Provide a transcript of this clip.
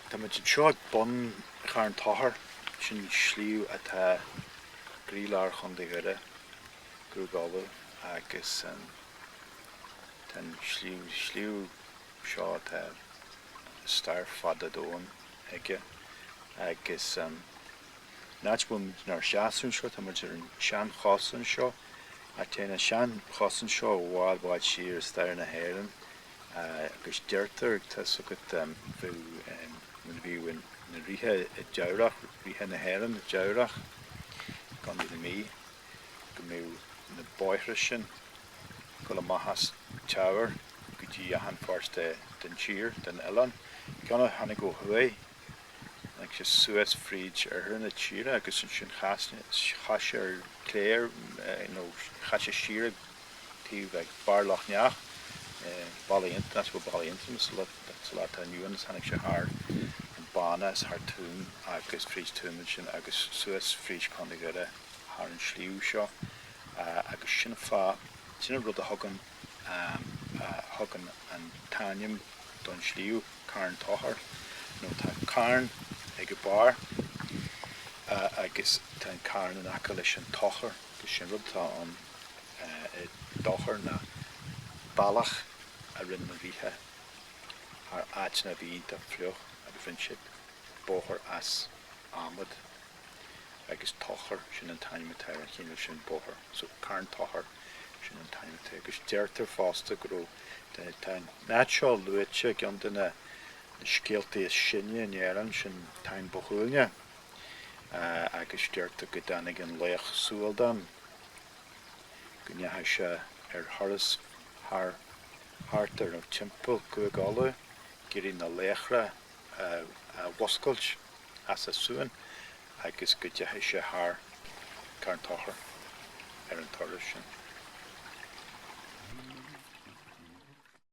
Tá muid seo bun Charn Tóchair sin slíú atá grílar chun de gire grúgála agus ten slíú seo atá star fada dóin ige agus náit bun nar seaasún seo tá muid an sean chásan seo a téna sean chásan seo bháil siar stair na héireann agus deirtar tá sugat bhú mun bhíú na ríthe i dearach, ríthe na héireann i dearach gan na mí go mé na báithre sin go le maithas teabhar go dtí a han fáirste den tír den elan ganna hanna go thué ag sé suas fríd ar na tíre agus sin chas ar cléir nó chas sé siar tí bheith barlach neach bailíint nas go bailíint le tá nuan hannig sé haar an bána is haar tún agus frís túmin sin agus suas frís chunig gire haar an slíú seo agus sinna fá sinna rud a thugan an taim don slíú Charn Tóchair nó tá cairn ag go bar agus tá cairn an aca leis an tóchair go sin rud tá an dóchair na bailach a rinn na ríthe ar áitna bhí de fluch agus fin siad bóthir as amad agus tóchair sin an taimime a chéanamh sin bóthir so Charn Tóchair sin an taimime agus deirtar fásta go tá náit seo luite gan duna na scéaltaí sinne in éireann sin tain bochúilne agus deirtar go danig an léach súaldan go nethe se ar thoras hartar of timppel goála gurí na léchra wascailt as a suúin agus go dethe sé haar Charn Tóchair ar an toras sin.